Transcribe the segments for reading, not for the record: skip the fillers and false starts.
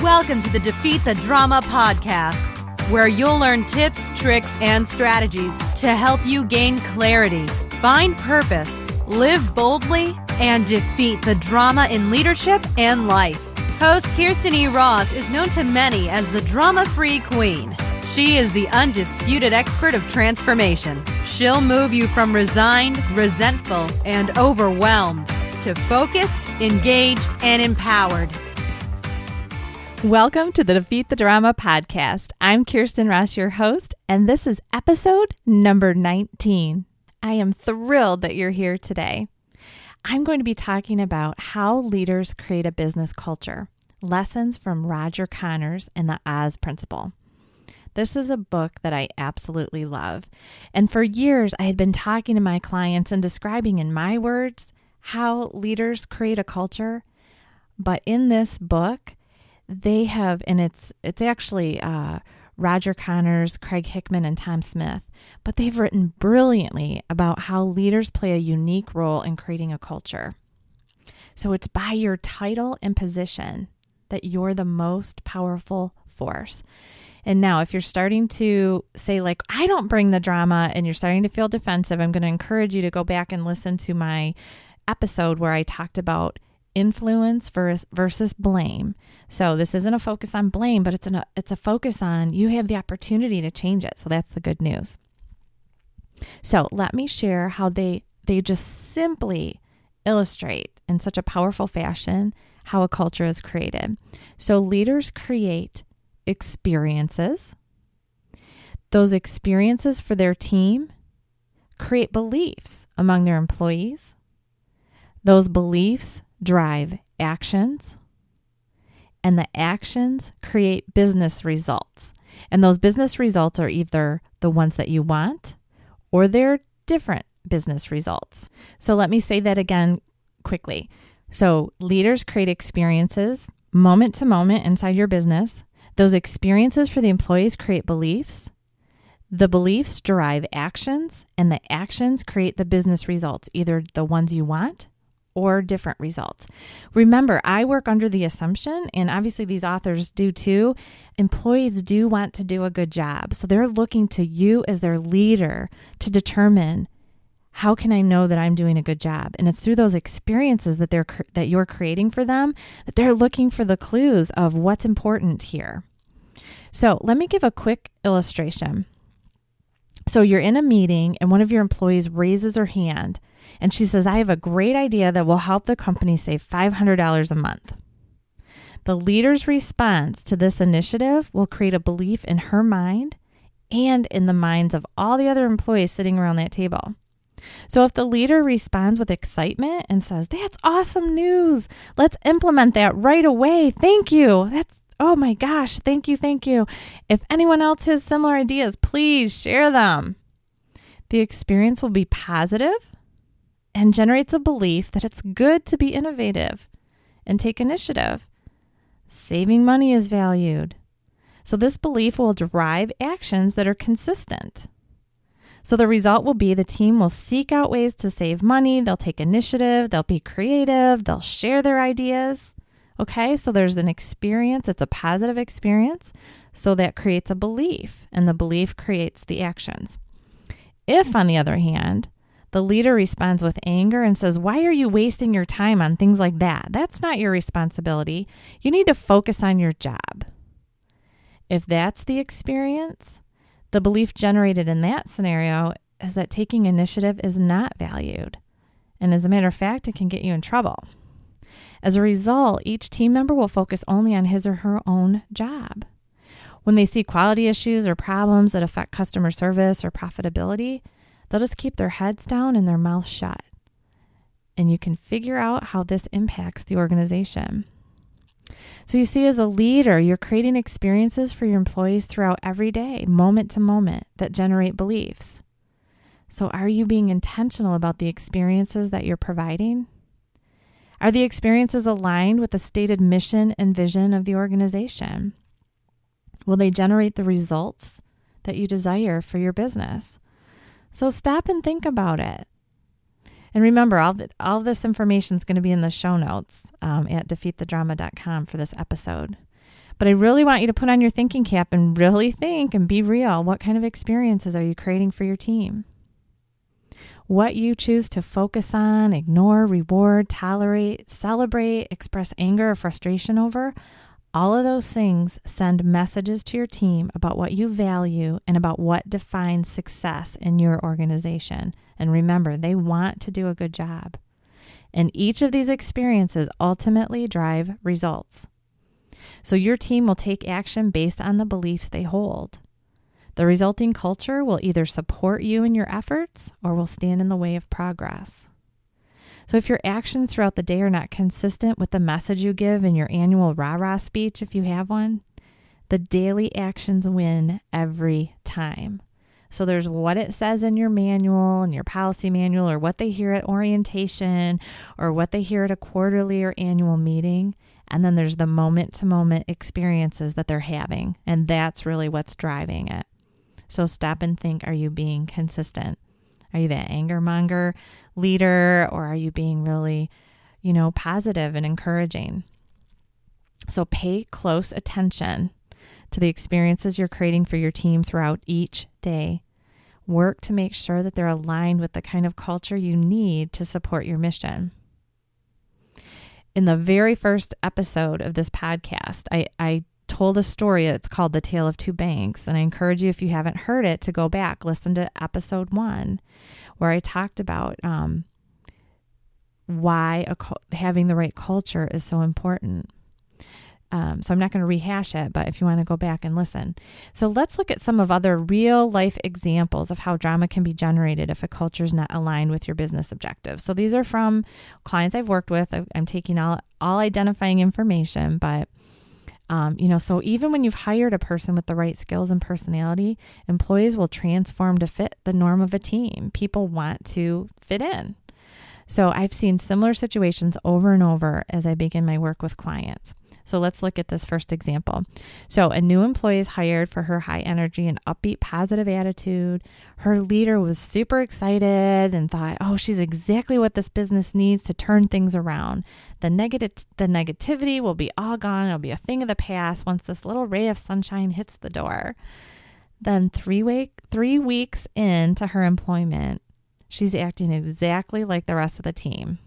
Welcome to the Defeat the Drama podcast, where you'll learn tips, tricks, and strategies to help you gain clarity, find purpose, live boldly, and defeat the drama in leadership and life. Host Kirsten E. Ross is known to many as the drama-free queen. She is the undisputed expert of transformation. She'll move you from resigned, resentful, and overwhelmed to focused, engaged, and empowered. Welcome to the Defeat the Drama podcast. I'm Kirsten Ross, your host, and this is episode number 19. I am thrilled that you're here today. I'm going to be talking about how leaders create a business culture, lessons from Roger Connors and the Oz Principle. This is a book that I absolutely love, and for years I had been talking to my clients and describing in my words how leaders create a culture, but in this book, they have, and it's actually Roger Connors, Craig Hickman, and Tom Smith, but they've written brilliantly about how leaders play a unique role in creating a culture. So it's by your title and position that you're the most powerful force. And now if you're starting to say like, I don't bring the drama, and you're starting to feel defensive, I'm going to encourage you to go back and listen to my episode where I talked about influence versus blame. So this isn't a focus on blame, but it's a focus on you have the opportunity to change it. So that's the good news. So let me share how they just simply illustrate in such a powerful fashion how a culture is created. So leaders create experiences. Those experiences for their team create beliefs among their employees. Those beliefs drive actions, and the actions create business results. And those business results are either the ones that you want or they're different business results. So let me say that again quickly. So leaders create experiences moment to moment inside your business. Those experiences for the employees create beliefs. The beliefs drive actions, and the actions create the business results, either the ones you want or different results. Remember, I work under the assumption, and obviously these authors do too, employees do want to do a good job. So they're looking to you as their leader to determine, how can I know that I'm doing a good job? And it's through those experiences that you're creating for them that they're looking for the clues of what's important here. So let me give a quick illustration. So you're in a meeting and one of your employees raises her hand and she says, I have a great idea that will help the company save $500 a month. The leader's response to this initiative will create a belief in her mind and in the minds of all the other employees sitting around that table. So if the leader responds with excitement and says, that's awesome news, let's implement that right away. Thank you. Oh my gosh, thank you. If anyone else has similar ideas, please share them. The experience will be positive and generates a belief that it's good to be innovative and take initiative. Saving money is valued. So this belief will drive actions that are consistent. So the result will be the team will seek out ways to save money. They'll take initiative. They'll be creative. They'll share their ideas. Okay, so there's an experience. It's a positive experience. So that creates a belief, and the belief creates the actions. If, on the other hand, the leader responds with anger and says, why are you wasting your time on things like that? That's not your responsibility. You need to focus on your job. If that's the experience, the belief generated in that scenario is that taking initiative is not valued. And as a matter of fact, it can get you in trouble. As a result, each team member will focus only on his or her own job. When they see quality issues or problems that affect customer service or profitability, they'll just keep their heads down and their mouths shut. And you can figure out how this impacts the organization. So you see, as a leader, you're creating experiences for your employees throughout every day, moment to moment, that generate beliefs. So are you being intentional about the experiences that you're providing? Are the experiences aligned with the stated mission and vision of the organization? Will they generate the results that you desire for your business? So stop and think about it. And remember, all this information is going to be in the show notes at defeatthedrama.com for this episode. But I really want you to put on your thinking cap and really think and be real. What kind of experiences are you creating for your team? What you choose to focus on, ignore, reward, tolerate, celebrate, express anger or frustration over, all of those things send messages to your team about what you value and about what defines success in your organization. And remember, they want to do a good job. And each of these experiences ultimately drive results. So your team will take action based on the beliefs they hold. The resulting culture will either support you in your efforts or will stand in the way of progress. So if your actions throughout the day are not consistent with the message you give in your annual rah-rah speech, if you have one, the daily actions win every time. So there's what it says in your manual and your policy manual, or what they hear at orientation, or what they hear at a quarterly or annual meeting. And then there's the moment-to-moment experiences that they're having. And that's really what's driving it. So stop and think, are you being consistent? Are you that anger monger leader, or are you being really, positive and encouraging? So pay close attention to the experiences you're creating for your team throughout each day. Work to make sure that they're aligned with the kind of culture you need to support your mission. In the very first episode of this podcast, I told a story that's called The Tale of Two Banks. And I encourage you, if you haven't heard it, to go back, listen to episode 1, where I talked about why having the right culture is so important. So I'm not going to rehash it, but if you want to go back and listen. So let's look at some of other real life examples of how drama can be generated if a culture is not aligned with your business objectives. So these are from clients I've worked with. I'm taking all identifying information, but so even when you've hired a person with the right skills and personality, employees will transform to fit the norm of a team. People want to fit in. So I've seen similar situations over and over as I begin my work with clients. So let's look at this first example. So a new employee is hired for her high energy and upbeat, positive attitude. Her leader was super excited and thought, she's exactly what this business needs to turn things around. The negativity will be all gone. It'll be a thing of the past once this little ray of sunshine hits the door. Then 3 weeks into her employment, she's acting exactly like the rest of the team.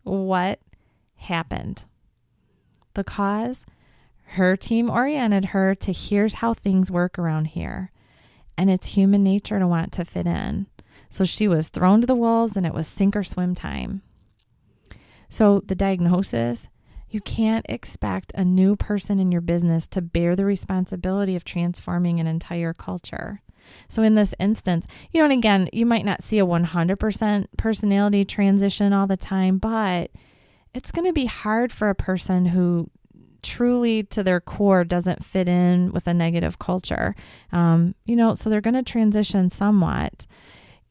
What happened? The cause? Her team oriented her to here's how things work around here. And it's human nature to want to fit in. So she was thrown to the wolves and it was sink or swim time. So the diagnosis, you can't expect a new person in your business to bear the responsibility of transforming an entire culture. So in this instance, and again, you might not see a 100% personality transition all the time, but it's going to be hard for a person who truly to their core doesn't fit in with a negative culture. So they're going to transition somewhat.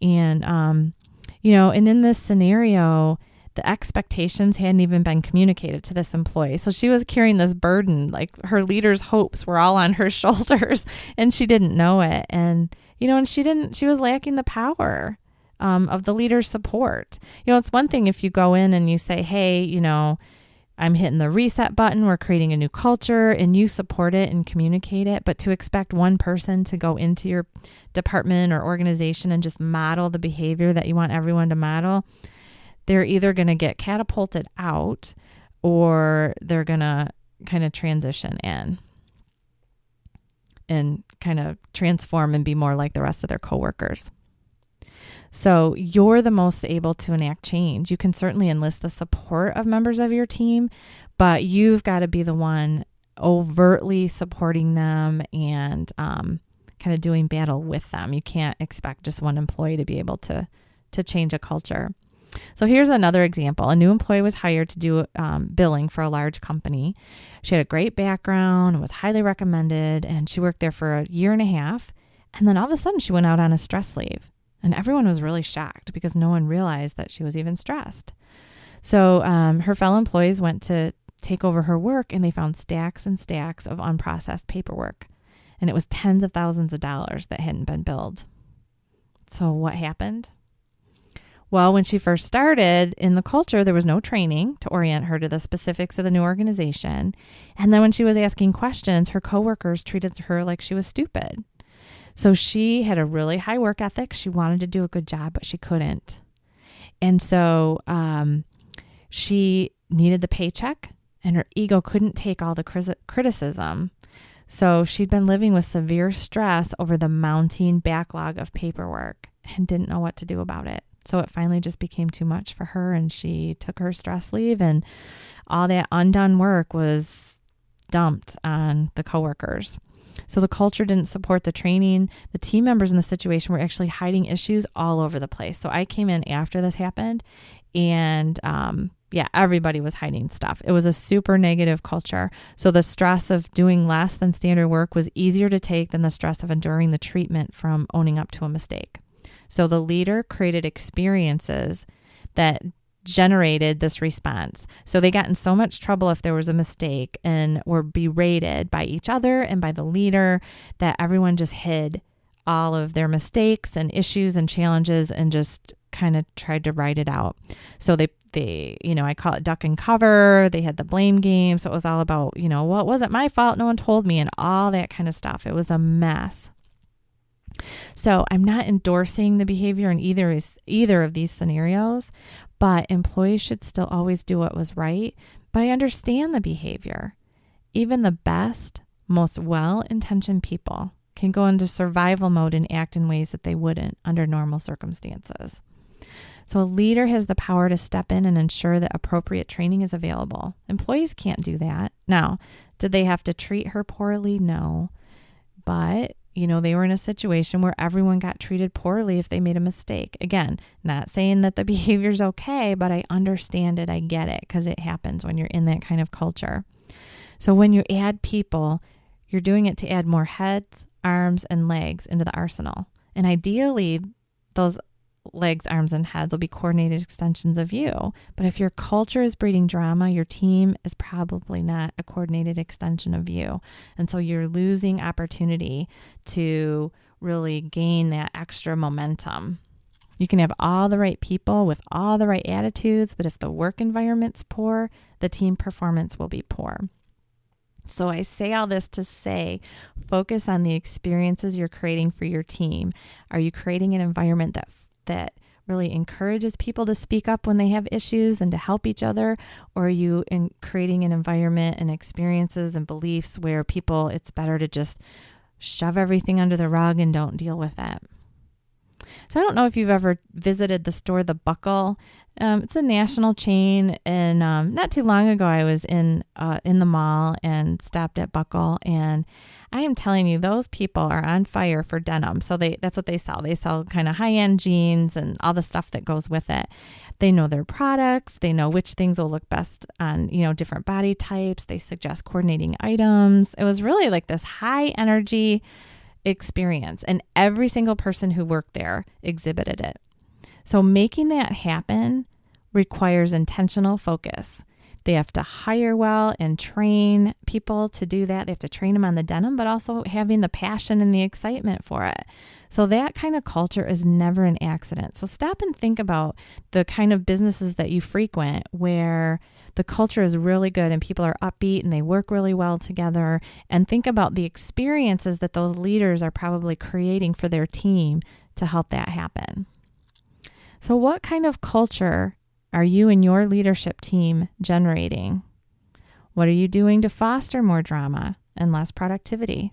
And, and in this scenario, the expectations hadn't even been communicated to this employee. So she was carrying this burden, like her leader's hopes were all on her shoulders and she didn't know it. And, and she was lacking the power of the leader's support. It's one thing if you go in and you say, hey, I'm hitting the reset button, we're creating a new culture, and you support it and communicate it. But to expect one person to go into your department or organization and just model the behavior that you want everyone to model, they're either going to get catapulted out or they're going to kind of transition in and kind of transform and be more like the rest of their coworkers. So you're the most able to enact change. You can certainly enlist the support of members of your team, but you've got to be the one overtly supporting them and kind of doing battle with them. You can't expect just one employee to be able to change a culture. So here's another example. A new employee was hired to do billing for a large company. She had a great background and was highly recommended, and she worked there for 1.5 years. And then all of a sudden she went out on a stress leave. And everyone was really shocked because no one realized that she was even stressed. So her fellow employees went to take over her work and they found stacks and stacks of unprocessed paperwork. And it was tens of thousands of dollars that hadn't been billed. So what happened? Well, when she first started in the culture, there was no training to orient her to the specifics of the new organization. And then when she was asking questions, her coworkers treated her like she was stupid. So she had a really high work ethic. She wanted to do a good job, but she couldn't. And so she needed the paycheck, and her ego couldn't take all the criticism. So she'd been living with severe stress over the mounting backlog of paperwork and didn't know what to do about it. So it finally just became too much for her, and she took her stress leave, and all that undone work was dumped on the coworkers. So the culture didn't support the training. The team members in the situation were actually hiding issues all over the place. So I came in after this happened, and everybody was hiding stuff. It was a super negative culture. So the stress of doing less than standard work was easier to take than the stress of enduring the treatment from owning up to a mistake. So the leader created experiences that generated this response. So they got in so much trouble if there was a mistake and were berated by each other and by the leader that everyone just hid all of their mistakes and issues and challenges and just kind of tried to write it out. So they I call it duck and cover. They had the blame game. So it was all about, well, it wasn't my fault. No one told me, and all that kind of stuff. It was a mess. So I'm not endorsing the behavior in either of these scenarios, but employees should still always do what was right. But I understand the behavior. Even the best, most well-intentioned people can go into survival mode and act in ways that they wouldn't under normal circumstances. So a leader has the power to step in and ensure that appropriate training is available. Employees can't do that. Now, did they have to treat her poorly? No. But, they were in a situation where everyone got treated poorly if they made a mistake. Again, not saying that the behavior's okay, but I understand it. I get it, because it happens when you're in that kind of culture. So when you add people, you're doing it to add more heads, arms, and legs into the arsenal. And ideally, those legs, arms, and heads will be coordinated extensions of you. But if your culture is breeding drama, your team is probably not a coordinated extension of you. And so you're losing opportunity to really gain that extra momentum. You can have all the right people with all the right attitudes, but if the work environment's poor, the team performance will be poor. So I say all this to say, focus on the experiences you're creating for your team. Are you creating an environment that really encourages people to speak up when they have issues and to help each other? Or are you creating an environment and experiences and beliefs where it's better to just shove everything under the rug and don't deal with it? So I don't know if you've ever visited the store, The Buckle. It's a national chain, and not too long ago I was in the mall and stopped at Buckle, and I am telling you, those people are on fire for denim. So that's what they sell. They sell kind of high-end jeans and all the stuff that goes with it. They know their products. They know which things will look best on, different body types. They suggest coordinating items. It was really like this high energy experience, and every single person who worked there exhibited it. So making that happen requires intentional focus. They have to hire well and train people to do that. They have to train them on the denim, but also having the passion and the excitement for it. So that kind of culture is never an accident. So stop and think about the kind of businesses that you frequent where the culture is really good and people are upbeat and they work really well together, and think about the experiences that those leaders are probably creating for their team to help that happen. So what kind of culture are you and your leadership team generating? What are you doing to foster more drama and less productivity?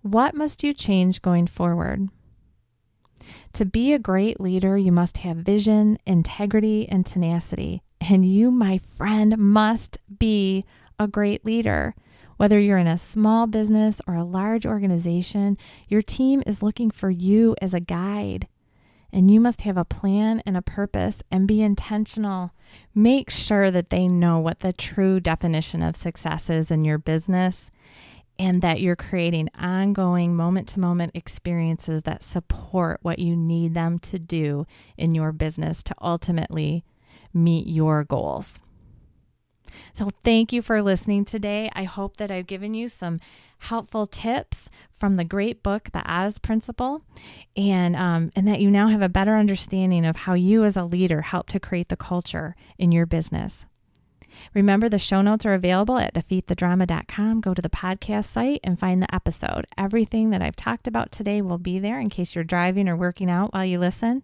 What must you change going forward? To be a great leader, you must have vision, integrity, and tenacity. And you, my friend, must be a great leader. Whether you're in a small business or a large organization, your team is looking for you as a guide. And you must have a plan and a purpose and be intentional. Make sure that they know what the true definition of success is in your business, and that you're creating ongoing moment-to-moment experiences that support what you need them to do in your business to ultimately meet your goals. So thank you for listening today. I hope that I've given you some helpful tips from the great book, The Oz Principle, and that you now have a better understanding of how you as a leader help to create the culture in your business. Remember, the show notes are available at defeatthedrama.com. Go to the podcast site and find the episode. Everything that I've talked about today will be there in case you're driving or working out while you listen.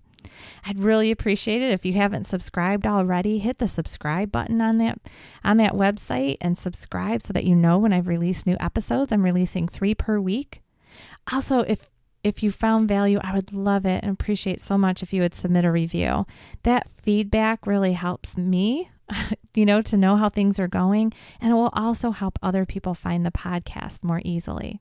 I'd really appreciate it if you haven't subscribed already. Hit the subscribe button on that website and subscribe so that you know when I've released new episodes. I'm releasing 3 per week. Also, if you found value, I would love it and appreciate so much if you would submit a review. That feedback really helps me, to know how things are going, and it will also help other people find the podcast more easily.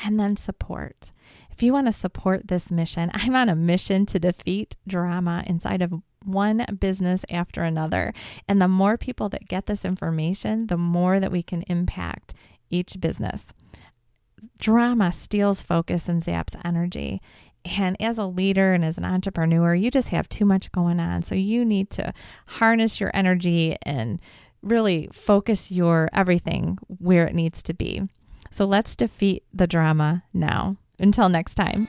And then support. If you want to support this mission, I'm on a mission to defeat drama inside of one business after another. And the more people that get this information, the more that we can impact each business. Drama steals focus and zaps energy. And as a leader and as an entrepreneur, you just have too much going on. So you need to harness your energy and really focus your everything where it needs to be. So let's defeat the drama now. Until next time.